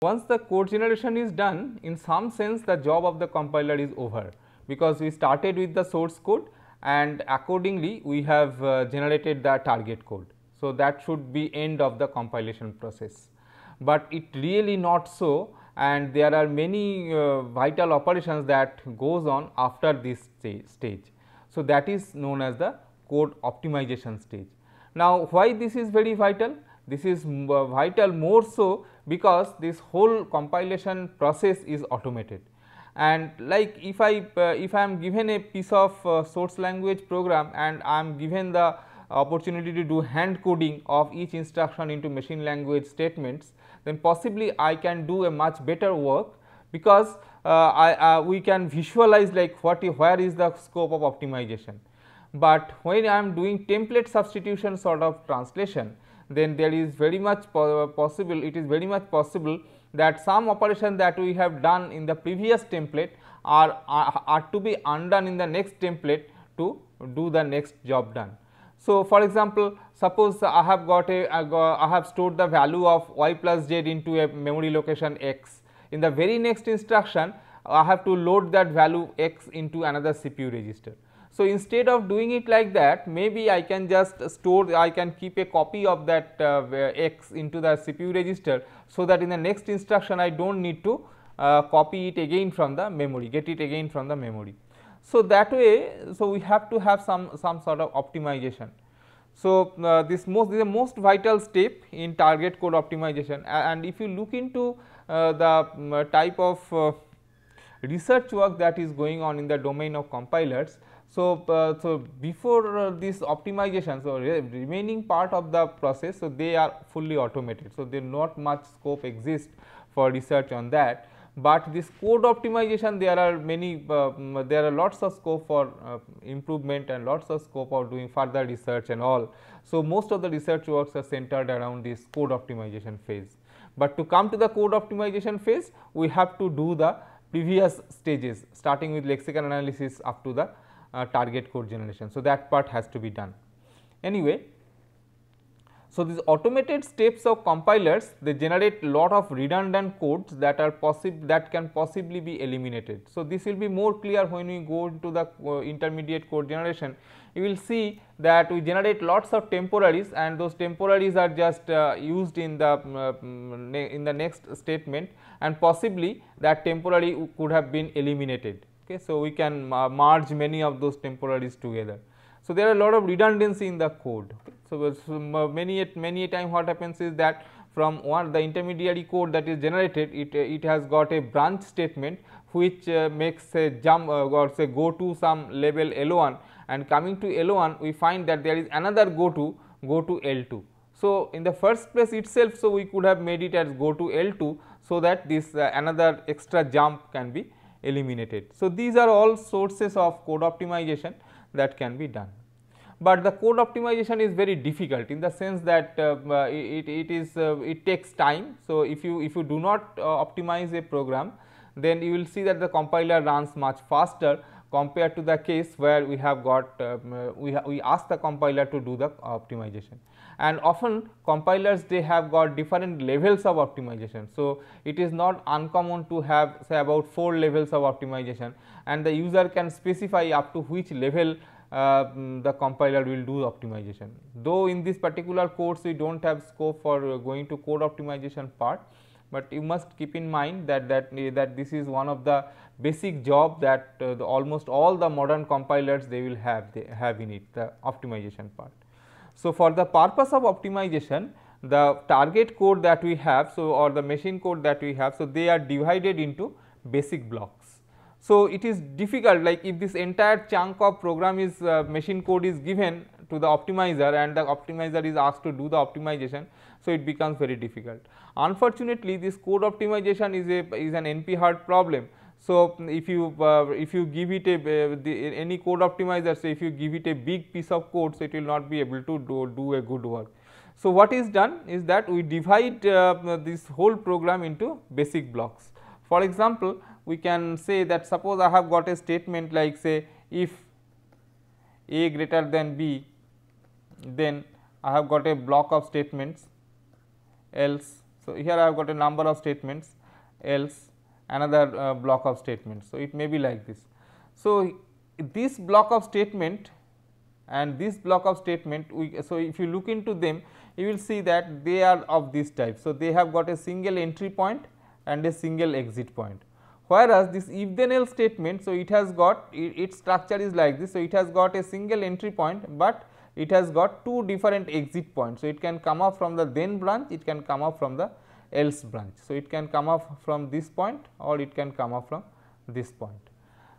Once the code generation is done, in some sense the job of the compiler is over, because we started with the source code and accordingly we have generated the target code. So, that should be end of the compilation process, but it really not so, and there are many vital operations that goes on after this stage. So, that is known as the code optimization stage. Now, why this is very vital? This is vital more so because this whole compilation process is automated, and like if I am given a piece of source language program and I am given the opportunity to do hand coding of each instruction into machine language statements, then possibly I can do a much better work, because we can visualize like where is the scope of optimization. But when I am doing template substitution sort of translation, then there is very much possible, it is very much possible that some operation that we have done in the previous template are to be undone in the next template to do the next job done. So, for example, suppose I have got I have stored the value of y plus z into a memory location x. In the very next instruction, I have to load that value x into another CPU register. So, instead of doing it like that, maybe I can just store, I can keep a copy of that x into the CPU register, so that in the next instruction I do not need to copy it again from the memory, get it again from the memory. So, that way, so we have to have some sort of optimization. So, this is the most vital step in target code optimization, and if you look into the type of research work that is going on in the domain of compilers. So, before this optimization, so remaining part of the process, so they are fully automated. So, there not much scope exists for research on that, but this code optimization, there are many there are lots of scope for improvement and lots of scope for doing further research and all. So, most of the research works are centered around this code optimization phase, but to come to the code optimization phase, we have to do the previous stages, starting with lexical analysis up to the target code generation. So, that part has to be done anyway. So, these automated steps of compilers, they generate lot of redundant codes that are that can possibly be eliminated. So, this will be more clear when we go into the intermediate code generation. You will see that we generate lots of temporaries, and those temporaries are just used in the next statement, and possibly that temporary could have been eliminated. Okay. So, we can merge many of those temporaries together. So, there are a lot of redundancy in the code. Okay. So, many a time what happens is that from the intermediary code that is generated, it has got a branch statement which makes a jump or say go to some level L1, and coming to L1 we find that there is another go to L2. So, in the first place itself, so we could have made it as go to L2, so that this another extra jump can be eliminated. So, these are all sources of code optimization that can be done, but the code optimization is very difficult in the sense that it takes time. So, if you do not optimize a program, then you will see that the compiler runs much faster compared to the case where we have got we ask the compiler to do the optimization, and often compilers they have got different levels of optimization. So, it is not uncommon to have say about 4 levels of optimization, and the user can specify up to which level the compiler will do optimization. Though in this particular course we do not have scope for going to code optimization part, but you must keep in mind that this is one of the basic job that almost all the modern compilers they will have in it, the optimization part. So, for the purpose of optimization, the target code that we have, so or the machine code that we have, so they are divided into basic blocks. So, it is difficult, like if this entire chunk of program is machine code is given to the optimizer and the optimizer is asked to do the optimization. So, it becomes very difficult. Unfortunately, this code optimization is an NP-hard problem. So, if you give it any code optimizer, so if you give it a big piece of code, so it will not be able to do a good work. So, what is done is that we divide this whole program into basic blocks. For example, we can say that suppose I have got a statement like say if A greater than B, then I have got a block of statements else So, here I have got a number of statements, else another block of statements. So, it may be like this. So, this block of statement and this block of statement, so if you look into them, you will see that they are of this type. So, they have got a single entry point and a single exit point, whereas this if then else statement, so it has got its structure is like this. So, it has got a single entry point, but it has got two different exit points. So, it can come up from the then branch, it can come up from the else branch. So, it can come up from this point or it can come up from this point.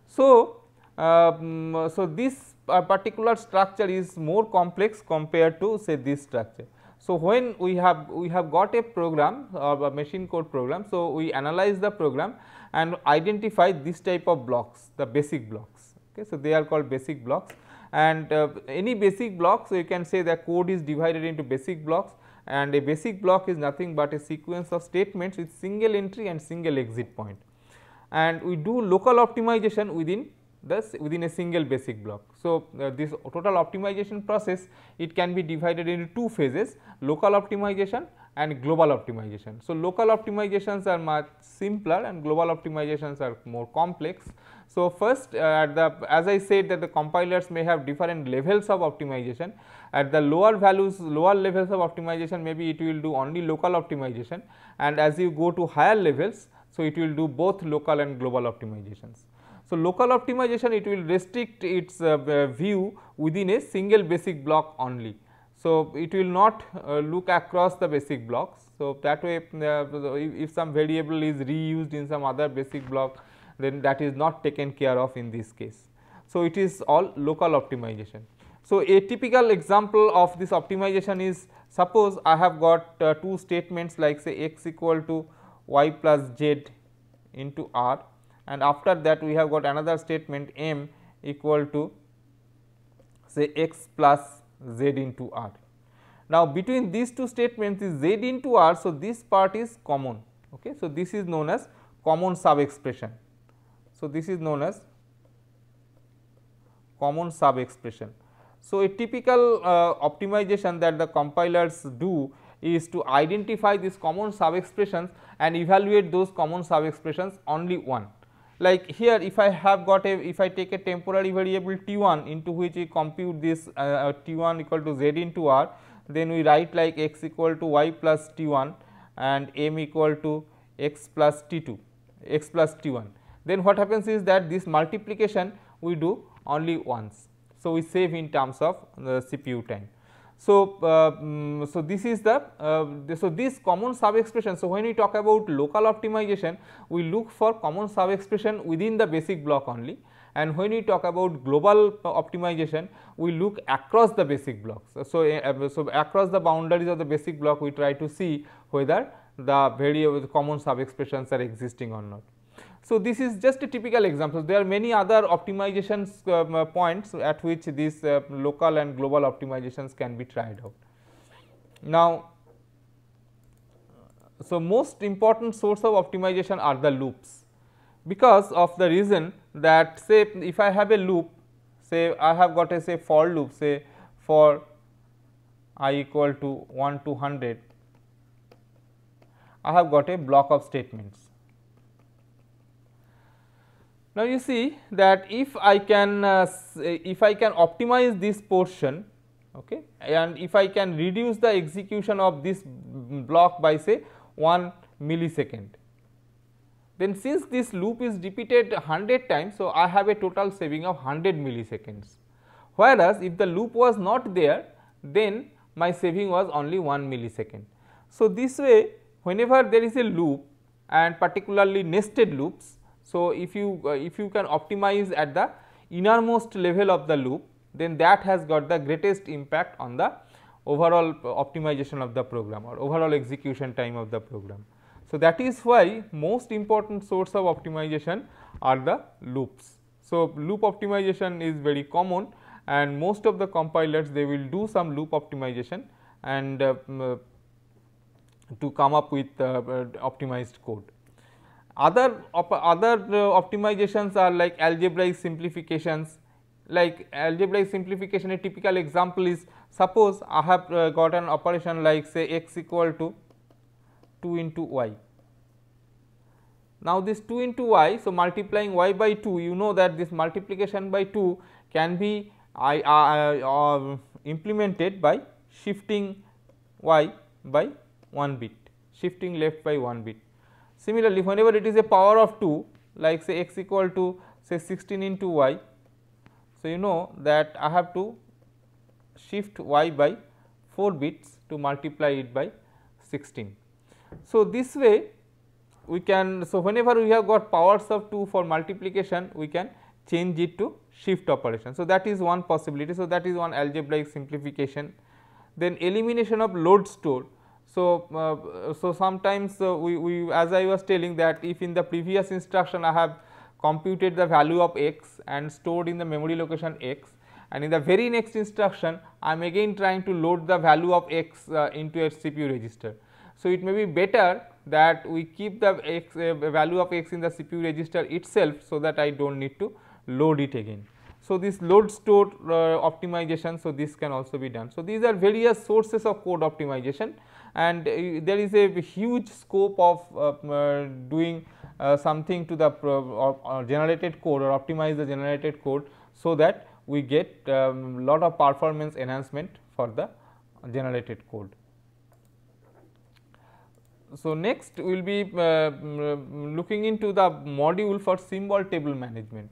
So, so this particular structure is more complex compared to say this structure. So, when we have got a program or a machine code program, so we analyze the program and identify this type of blocks, the basic blocks. Okay. So, they are called basic blocks, and any basic block, so you can say the code is divided into basic blocks, and a basic block is nothing but a sequence of statements with single entry and single exit point, and we do local optimization within a single basic block. So, this total optimization process, it can be divided into two phases, local optimization and global optimization. So, local optimizations are much simpler and global optimizations are more complex. So, first as I said that the compilers may have different levels of optimization. At the lower values, lower levels of optimization, maybe it will do only local optimization, and as you go to higher levels, so it will do both local and global optimizations. So, local optimization, it will restrict its view within a single basic block only. So, it will not look across the basic blocks. So, that way if some variable is reused in some other basic block, then that is not taken care of in this case. So, it is all local optimization. So, a typical example of this optimization is, suppose I have got two statements like say x equal to y plus z into r, and after that we have got another statement m equal to say x plus z into r. Now, between these two statements is z into r. So, this part is common. Okay. So, this is known as common sub expression. So, this is known as common sub expression. So, a typical optimization that the compilers do is to identify these common sub expressions and evaluate those common sub expressions only one. Like here, if I have got if I take a temporary variable t1 into which we compute this t1 equal to z into r, then we write like x equal to y plus t1 and m equal to x plus t2, x plus t1. Then what happens is that this multiplication we do only once. So, we save in terms of the CPU time. So, so this is the so this common sub expression. So, when we talk about local optimization, we look for common sub expression within the basic block only, and when we talk about global optimization, we look across the basic blocks. So, so across the boundaries of the basic block, we try to see whether the variable common sub expressions are existing or not. So, this is just a typical example. There are many other optimizations points at which these local and global optimizations can be tried out. Now, so most important source of optimization are the loops, because of the reason that say if I have a loop, say I have got a say for loop, say for I equal to 1 to 100, I have got a block of statements. Now, you see that if I can optimize this portion, okay, and if I can reduce the execution of this block by say 1 millisecond, then since this loop is repeated 100 times, so I have a total saving of 100 milliseconds. Whereas, if the loop was not there, then my saving was only 1 millisecond. So, this way whenever there is a loop, and particularly nested loops, so if you can optimize at the innermost level of the loop, then that has got the greatest impact on the overall optimization of the program or overall execution time of the program. So, that is why most important source of optimization are the loops. So, loop optimization is very common, and most of the compilers, they will do some loop optimization and to come up with optimized code. Other optimizations are like algebraic simplifications. Like algebraic simplification, a typical example is, suppose I have got an operation like say x equal to 2 into y. Now, this 2 into y, so multiplying y by 2, you know that this multiplication by 2 can be implemented by shifting y by 1 bit, shifting left by 1 bit. Similarly, whenever it is a power of 2, like say x equal to say 16 into y, so you know that I have to shift y by 4 bits to multiply it by 16. So, this way we can, so whenever we have got powers of 2 for multiplication, we can change it to shift operation. So, that is one possibility. So, that is one algebraic simplification. Then elimination of load store. So, sometimes we as I was telling that if in the previous instruction I have computed the value of x and stored in the memory location x, and in the very next instruction I am again trying to load the value of x into a CPU register. So, it may be better that we keep the x value of x in the CPU register itself, so that I do not need to load it again. So, this load store optimization, so this can also be done. So, these are various sources of code optimization, and there is a huge scope of doing something to the generated code or optimize the generated code, so that we get lot of performance enhancement for the generated code. So, next we will be looking into the module for symbol table management.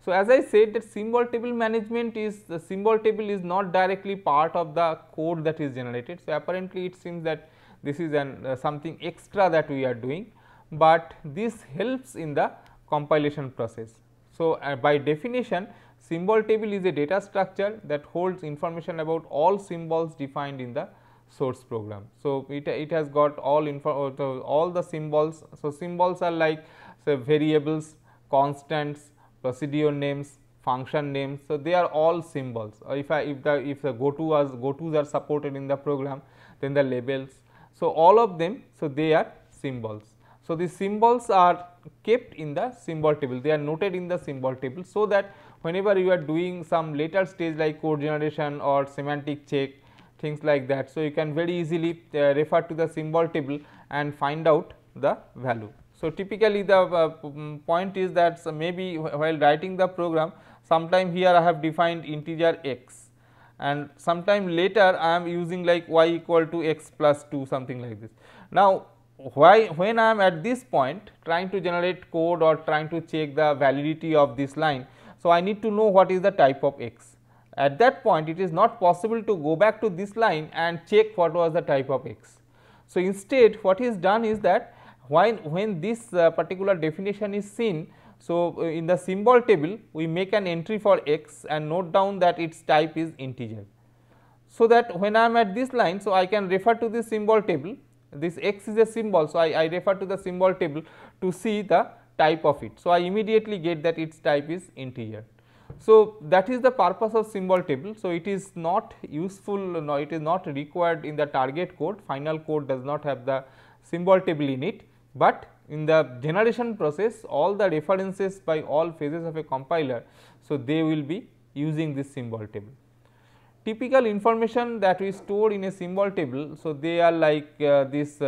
So, as I said that symbol table management is, the symbol table is not directly part of the code that is generated. So, apparently it seems that this is an something extra that we are doing, but this helps in the compilation process. So, by definition symbol table is a data structure that holds information about all symbols defined in the source program. So, it has got all the symbols. So, symbols are like say variables, constants, procedure names, function names. So, they are all symbols. Or if the gotos are supported in the program, then the labels. So, all of them, so they are symbols. So, these symbols are kept in the symbol table, they are noted in the symbol table, so that whenever you are doing some later stage like code generation or semantic check, things like that. So, you can very easily refer to the symbol table and find out the value. So, typically the point is that maybe while writing the program, sometime here I have defined integer x, and sometime later I am using like y equal to x plus 2, something like this. Now, when I am at this point trying to generate code or trying to check the validity of this line, so I need to know what is the type of x. At that point it is not possible to go back to this line and check what was the type of x. So, instead what is done is that when this particular definition is seen, so in the symbol table we make an entry for x and note down that its type is integer. So, that when I am at this line, so I can refer to this symbol table, this x is a symbol. So, I refer to the symbol table to see the type of it. So, I immediately get that its type is integer. So, that is the purpose of symbol table. So, it is not useful, no, it is not required in the target code, final code does not have the symbol table in it, but in the generation process all the references by all phases of a compiler, so they will be using this symbol table. Typical information that we store in a symbol table, so they are like this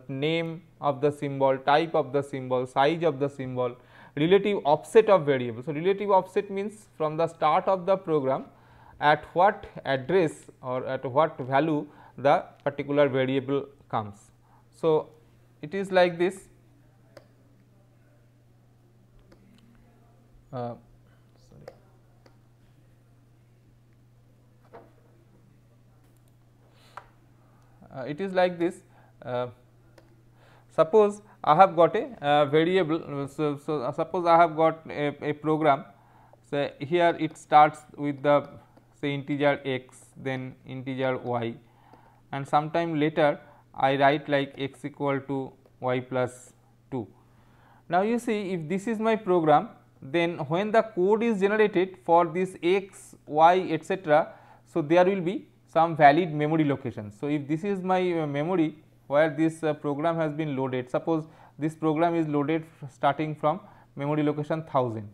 name of the symbol, type of the symbol, size of the symbol, relative offset of variable. So, relative offset means from the start of the program at what address or at what value the particular variable comes. So, it is like this. It is like this. Suppose I have got a variable. So, suppose I have got a program. So, here it starts with the say integer x, then integer y, and sometime later I write like x equal to y plus 2. Now, you see if this is my program, then when the code is generated for this x, y, etc., so there will be some valid memory locations. So, if this is my memory where this program has been loaded, suppose this program is loaded starting from memory location 1000,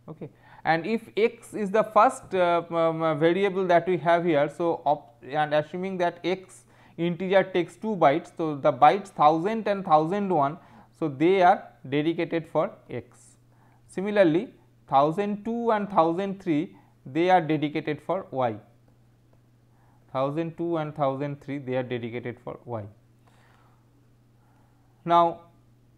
okay. And if x is the first variable that we have here, so and assuming that x integer takes 2 bytes. So, the bytes 1000 and 1001, so they are dedicated for x. Similarly, 1002 and 1003 they are dedicated for y. 1002 and 1003 they are dedicated for y. Now,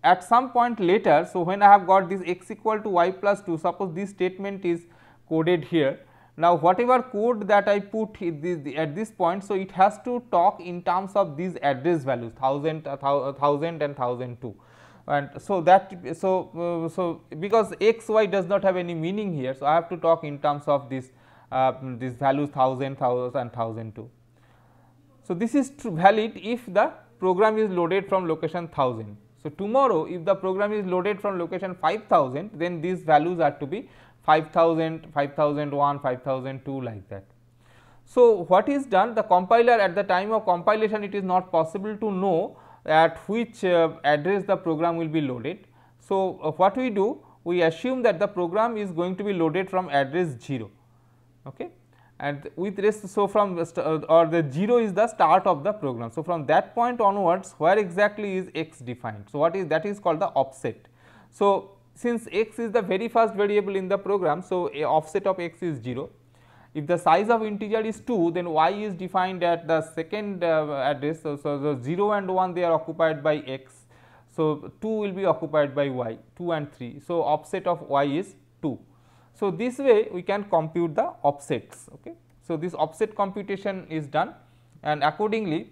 at some point later, so when I have got this x equal to y plus 2, suppose this statement is coded here. Now, whatever code that I put at this point, so it has to talk in terms of these address values 1000 and 1002, and so that so because x y does not have any meaning here. So, I have to talk in terms of this these values 1000, 1000 and 1002. So, this is valid if the program is loaded from location 1000. So, tomorrow if the program is loaded from location 5000, then these values are to be 5000, 5001, 5002 like that. So, what is done, the compiler at the time of compilation, it is not possible to know at which address the program will be loaded. So, what we do, we assume that the program is going to be loaded from address 0, okay, and with rest, so from or the 0 is the start of the program. So, from that point onwards, where exactly is x defined. So, what is that is called the offset. So, since x is the very first variable in the program, so a offset of x is 0. If the size of integer is 2, then y is defined at the second address. So, the 0 and 1 they are occupied by x. So, 2 will be occupied by y, 2 and 3. So, offset of y is 2. So, this way we can compute the offsets. Okay. So, this offset computation is done, and accordingly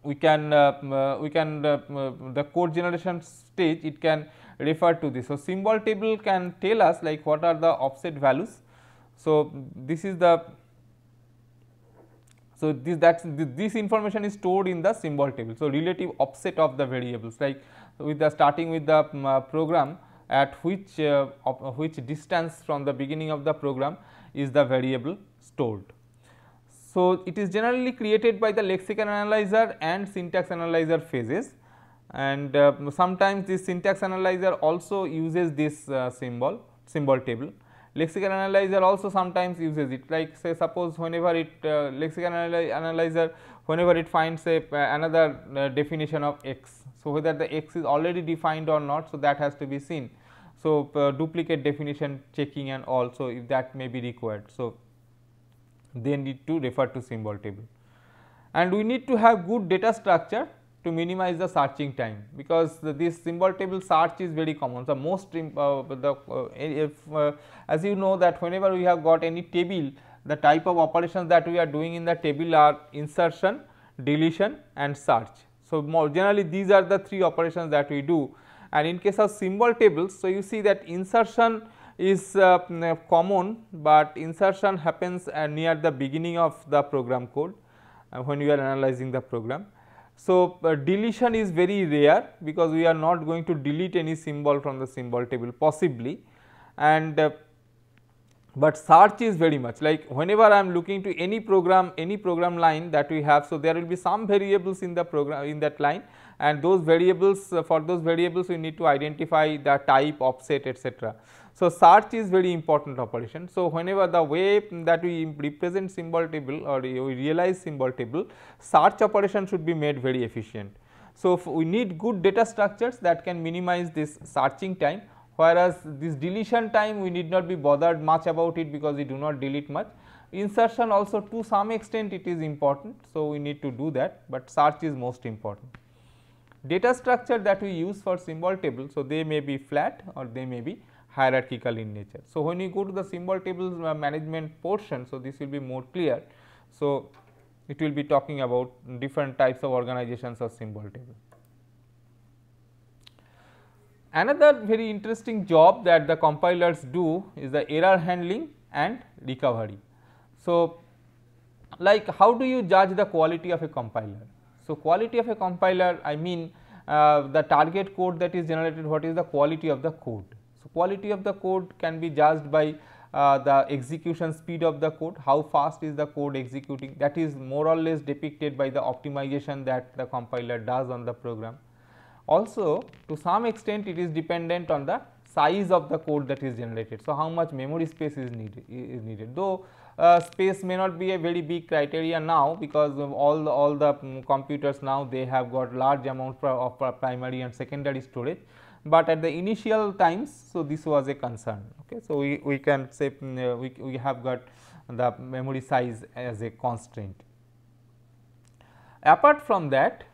we can the code generation stage, it can refer to this. So, symbol table can tell us like what are the offset values. So, this is the this information is stored in the symbol table. So, relative offset of the variables, like with the starting with the program, at which distance from the beginning of the program is the variable stored. So, it is generally created by the lexicon analyzer and syntax analyzer phases, and sometimes this syntax analyzer also uses this symbol table. Lexicon analyzer also sometimes uses it, like say suppose whenever it lexicon analyzer, whenever it finds a another definition of x. So, whether the x is already defined or not, so that has to be seen. So, duplicate definition checking and also if that may be required. So, they need to refer to symbol table, and we need to have good data structure to minimize the searching time, because this symbol table search is very common. So, most as you know that whenever we have got any table, the type of operations that we are doing in the table are insertion, deletion and search. So, more generally these are the three operations that we do, and in case of symbol tables, so you see that insertion is common, but insertion happens near the beginning of the program code when you are analyzing the program. So, deletion is very rare, because we are not going to delete any symbol from the symbol table possibly, and but search is very much like whenever I am looking to any program line that we have. So, there will be some variables in the program in that line, and those variables for those variables we need to identify the type, offset, etc. So, search is very important operation. So, whenever the way that we represent symbol table or we realize symbol table, search operation should be made very efficient. So, we need good data structures that can minimize this searching time, whereas this deletion time we need not be bothered much about it, because we do not delete much. Insertion also to some extent it is important, so we need to do that, but search is most important. Data structure that we use for symbol table, so they may be flat or they may be hierarchical in nature. So, when you go to the symbol table management portion, so this will be more clear. So, it will be talking about different types of organizations of symbol table. Another very interesting job that the compilers do is the error handling and recovery. So, like how do you judge the quality of a compiler? So, quality of a compiler, I mean the target code that is generated, what is the quality of the code. So, quality of the code can be judged by the execution speed of the code, how fast is the code executing, that is more or less depicted by the optimization that the compiler does on the program. Also, to some extent it is dependent on the size of the code that is generated. So, how much memory space is needed, though space may not be a very big criteria now, because of all the computers now they have got large amount of primary and secondary storage, but at the initial times, so this was a concern. Okay. So, we can say we have got the memory size as a constraint. Apart from that,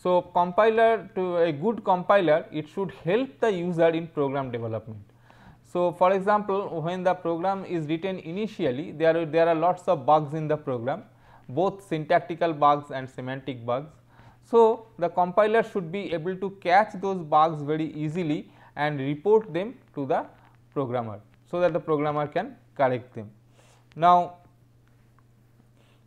so compiler, to a good compiler, it should help the user in program development. So, for example, when the program is written initially, there are lots of bugs in the program, both syntactical bugs and semantic bugs. So, the compiler should be able to catch those bugs very easily and report them to the programmer, so that the programmer can correct them. Now,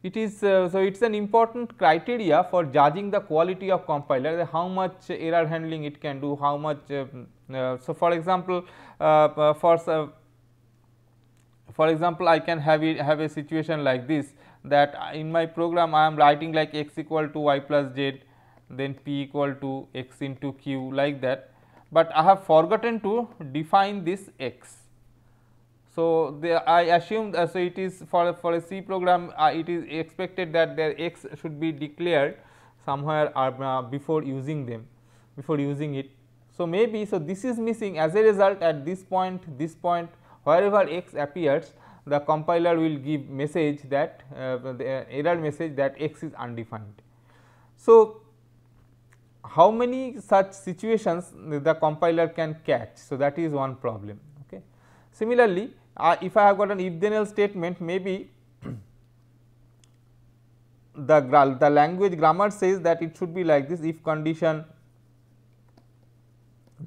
it is so it is an important criteria for judging the quality of compiler, how much error handling it can do, how much. So, for example, I can have a situation like this, that in my program I am writing like x equal to y plus z, then p equal to x into q, like that, but I have forgotten to define this x. So, I assume so it is for a C program, it is expected that their x should be declared somewhere before using it. So, maybe this is missing. As a result, at this point wherever x appears, the compiler will give message that the error message that x is undefined. So, how many such situations the compiler can catch? So, that is one problem. Okay. Similarly, if I have got an if then else statement, maybe the language grammar says that it should be like this: if condition,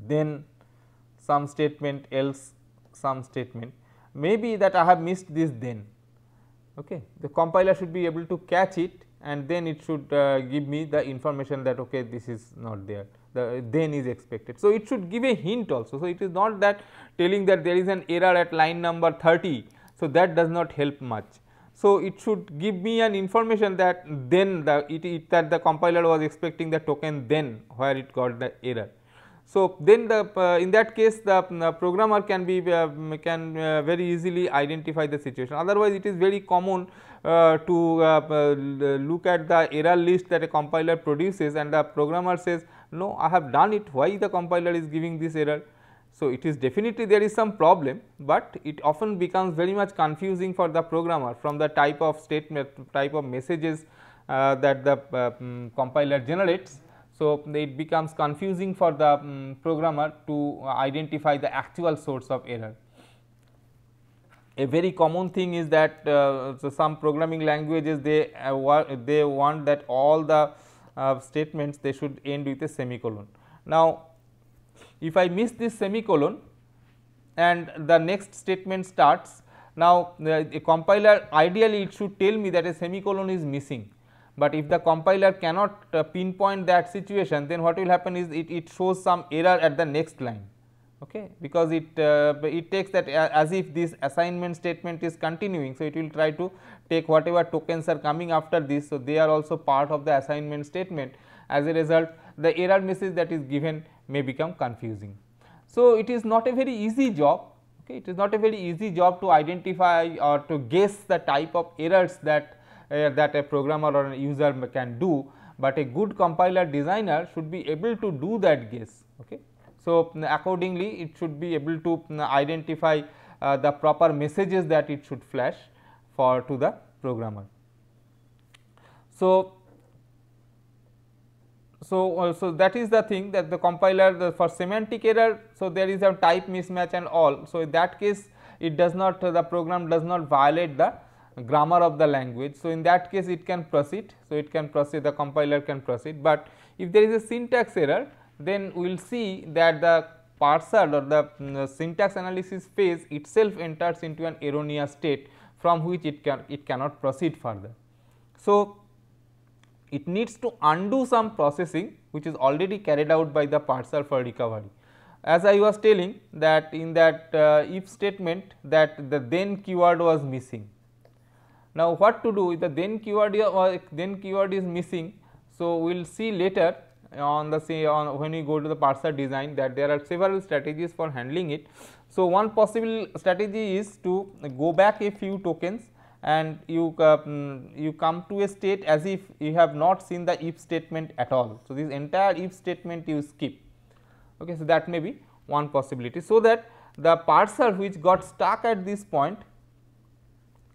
then some statement, else some statement. Maybe that I have missed this then. Okay. The compiler should be able to catch it, and then it should give me the information that okay, this is not there, the then is expected. So, it should give a hint also. So, it is not that telling that there is an error at line number 30. So, that does not help much. So, it should give me an information that then that the compiler was expecting the token then where it got the error. So, then in that case the programmer can very easily identify the situation. Otherwise, it is very common to look at the error list that a compiler produces, and the programmer says, no, I have done it, why the compiler is giving this error. So, it is definitely there is some problem, but it often becomes very much confusing for the programmer from the type of statement, type of messages that the compiler generates. So, it becomes confusing for the programmer to identify the actual source of error. A very common thing is that so some programming languages they want that all the statements they should end with a semicolon. Now, if I miss this semicolon and the next statement starts, now a compiler ideally it should tell me that a semicolon is missing, but if the compiler cannot pinpoint that situation, then what will happen is it shows some error at the next line. Okay, because it takes that as if this assignment statement is continuing. So, it will try to take whatever tokens are coming after this. So, they are also part of the assignment statement. As a result, the error message that is given may become confusing. So, it is not a very easy job. Okay, it is not a very easy job to identify or to guess the type of errors that a programmer or a user can do, but a good compiler designer should be able to do that guess. Okay. So, accordingly it should be able to identify the proper messages that it should flash to the programmer. So, that is the thing that the compiler for semantic error. So, there is a type mismatch and all. So, in that case it does not the program does not violate the grammar of the language. So, in that case it can proceed. So, it can proceed, the compiler can proceed, but if there is a syntax error, then we will see that the parser or the syntax analysis phase itself enters into an erroneous state from which it cannot proceed further. So, it needs to undo some processing which is already carried out by the parser for recovery. As I was telling that in that if statement that the then keyword was missing. Now, what to do if the then keyword is missing? So, we will see later on the when we go to the parser design, that there are several strategies for handling it. So, one possible strategy is to go back a few tokens and you come to a state as if you have not seen the if statement at all. So, this entire if statement you skip. Okay, so, that may be one possibility. So, that the parser which got stuck at this point,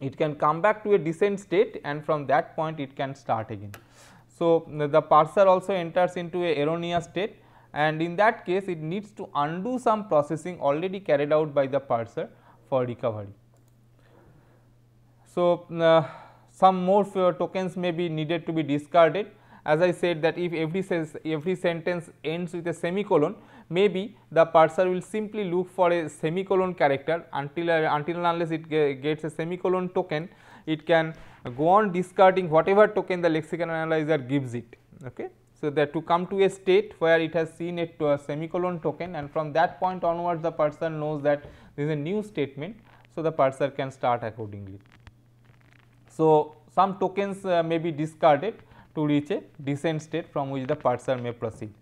it can come back to a descent state and from that point it can start again. So, the parser also enters into a erroneous state, and in that case it needs to undo some processing already carried out by the parser for recovery. So, some more tokens may be needed to be discarded. As I said that if every sentence ends with a semicolon, maybe the parser will simply look for a semicolon character until unless it gets a semicolon token, it can go on discarding whatever token the lexicon analyzer gives it. Okay. So, that to come to a state where it has seen a semicolon token, and from that point onwards the parser knows that there is a new statement. So, the parser can start accordingly. So, some tokens may be discarded to reach a descent state from which the parser may proceed.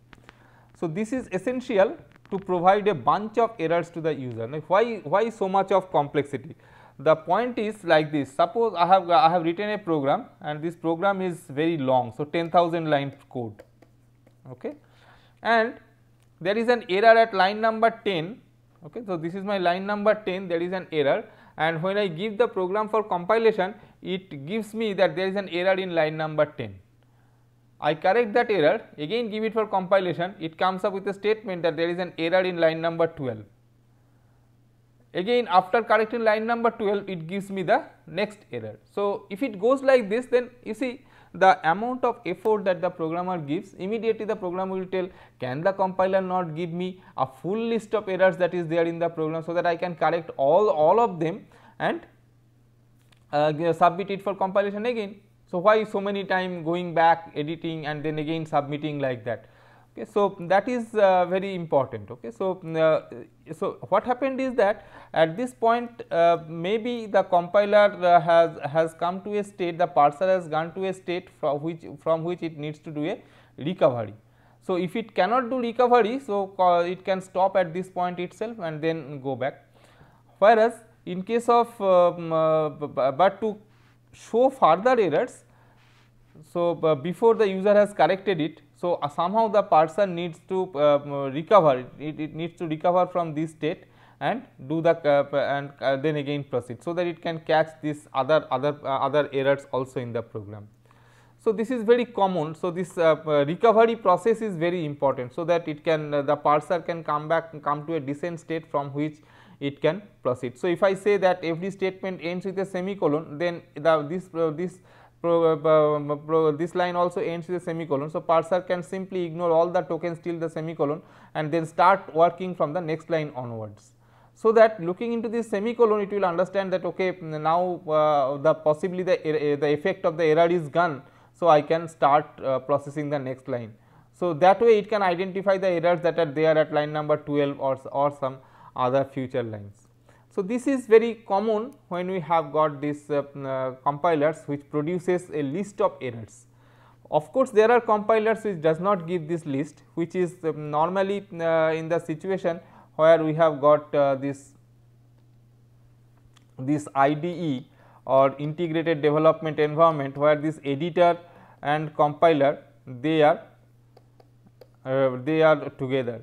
So, this is essential to provide a bunch of errors to the user. Now, why so much of complexity? The point is like this: suppose I have written a program and this program is very long, so 10,000 line code, okay, and there is an error at line number 10. Okay, so, this is my line number 10, there is an error, and when I give the program for compilation, it gives me that there is an error in line number 10. I correct that error, again give it for compilation, it comes up with a statement that there is an error in line number 12. Again after correcting line number 12, it gives me the next error. So, if it goes like this, then you see the amount of effort that the programmer gives, immediately the programmer will tell, can the compiler not give me a full list of errors that is there in the program, so that I can correct all of them and submit it for compilation again. So, why so many time going back, editing and then again submitting like that? Okay, so, that is very important. Okay. So, so what happened is that at this point maybe the compiler has come to a state, the parser has gone to a state from which it needs to do a recovery. So, if it cannot do recovery, so it can stop at this point itself and then go back. Whereas, in case of but to show further errors, so before the user has corrected it, so somehow the parser needs to recover, it needs to recover from this state and do the and then again proceed, so that it can catch this other errors also in the program. So, this is very common. So, this recovery process is very important, so that it can the parser can come to a descent state from which it can proceed. So, if I say that every statement ends with a semicolon, then this line also ends with a semicolon. So, parser can simply ignore all the tokens till the semicolon and then start working from the next line onwards. So, that looking into this semicolon, it will understand that okay, now possibly the effect of the error is gone. So, I can start processing the next line. So, that way it can identify the errors that are there at line number 12 or some other future lines. So, this is very common when we have got these compilers which produces a list of errors. Of course, there are compilers which does not give this list, which is normally in the situation where we have got this IDE or integrated development environment, where this editor and compiler they are together.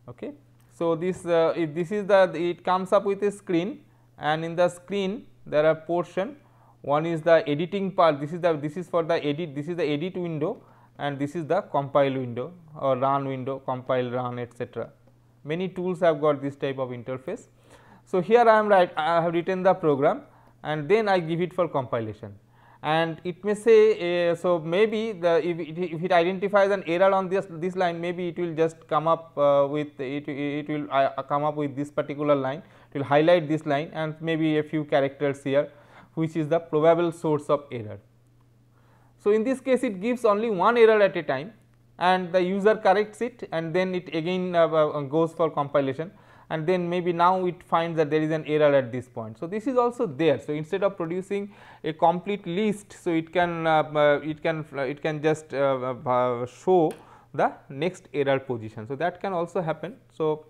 Okay. So, this is it comes up with a screen, and in the screen there are portion. One is the editing part, this is for the edit, this is the edit window, and this is the compile window or run window, compile, run, etc. Many tools have got this type of interface. So, here I have written the program and then I give it for compilation, and it may say so maybe if it identifies an error on this line, maybe it will just come up with it will come up with this particular line, it will highlight this line and maybe a few characters here, which is the probable source of error. So, in this case it gives only one error at a time and the user corrects it and then it again goes for compilation. and then maybe now it finds that there is an error at this point. So, this is also there. So, instead of producing a complete list, so it can just show the next error position. So, that can also happen. So,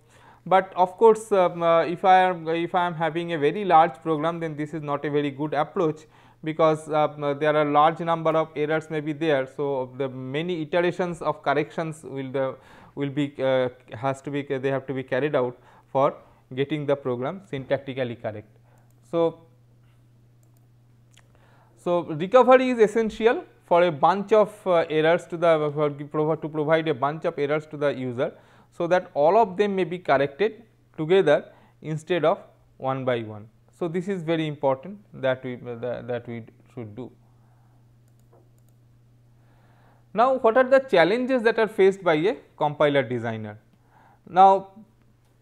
but of course, if I am having a very large program, then this is not a very good approach, because there are large number of errors may be there. So, the many iterations of corrections will be they have to be carried out for getting the program syntactically correct. So, recovery is essential for a bunch of errors to provide a bunch of errors to the user, so that all of them may be corrected together instead of one by one. So, this is very important that we should do. Now, what are the challenges that are faced by a compiler designer? Now,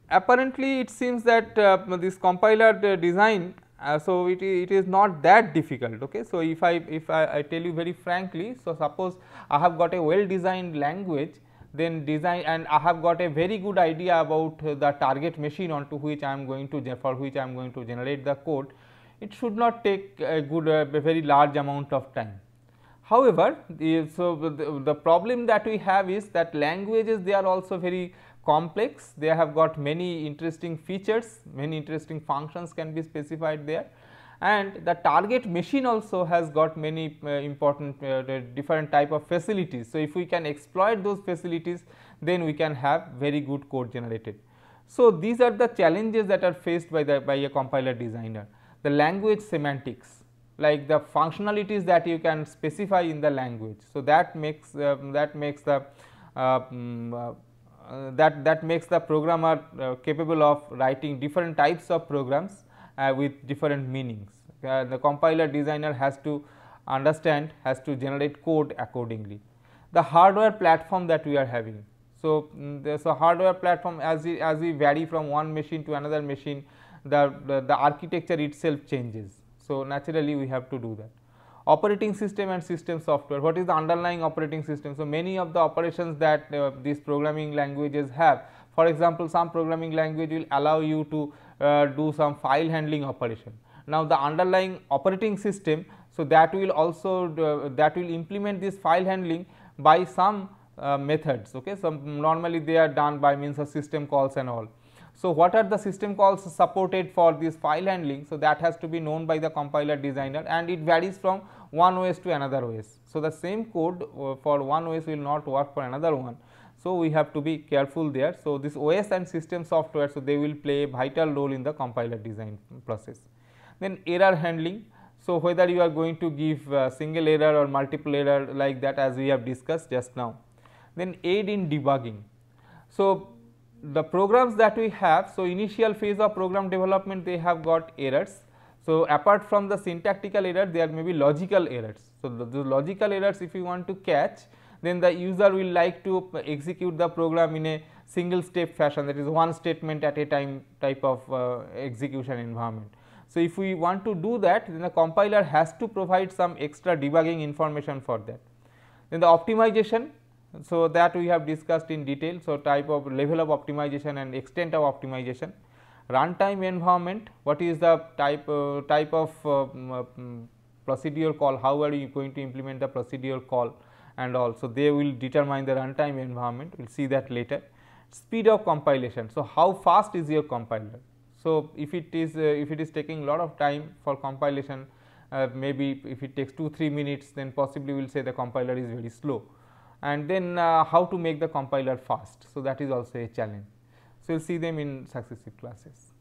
apparently it seems that this compiler design, so it is not that difficult. Okay. So, if I tell you very frankly, so suppose I have got a well designed language, then design, and I have got a very good idea about the target machine onto which I am going to generate the code. It should not take a very large amount of time. However, the problem that we have is that languages, they are also very complex. They have got many interesting features, many interesting functions can be specified there, and the target machine also has got many important different type of facilities. So, if we can exploit those facilities, then we can have very good code generated. So, these are the challenges that are faced by a compiler designer. The language semantics, like the functionalities that you can specify in the language. So, that makes the programmer capable of writing different types of programs with different meanings. The compiler designer has to understand, has to generate code accordingly. The hardware platform that we are having. So, so hardware platform, as we vary from one machine to another machine, the architecture itself changes. So, naturally we have to do that. Operating system and system software, what is the underlying operating system? So, many of the operations that these programming languages have, for example, some programming language will allow you to do some file handling operation. Now, the underlying operating system, so that will also that will implement this file handling by some methods. Okay. So, normally they are done by means of system calls and all. So, what are the system calls supported for this file handling? So, that has to be known by the compiler designer, and it varies from one OS to another OS. So, the same code for one OS will not work for another one. So, we have to be careful there. So, this OS and system software, so they will play a vital role in the compiler design process. Then error handling. So, whether you are going to give single error or multiple error like that, as we have discussed just now. Then aid in debugging. So, the programs that we have, so initial phase of program development, they have got errors. So, apart from the syntactical error, there may be logical errors. So, the logical errors, if you want to catch, then the user will like to execute the program in a single step fashion, that is one statement at a time type of execution environment. So, if we want to do that, then the compiler has to provide some extra debugging information for that. Then the optimization, so that we have discussed in detail. So, type of level of optimization and extent of optimization. Runtime environment, what is the type of procedure call, how are you going to implement the procedure call and all. So, they will determine the runtime environment, we will see that later. Speed of compilation, so how fast is your compiler. So, if it is taking a lot of time for compilation, maybe if it takes 2-3 minutes, then possibly we will say the compiler is very slow. And then how to make the compiler fast. So, that is also a challenge. So, we will see them in successive classes.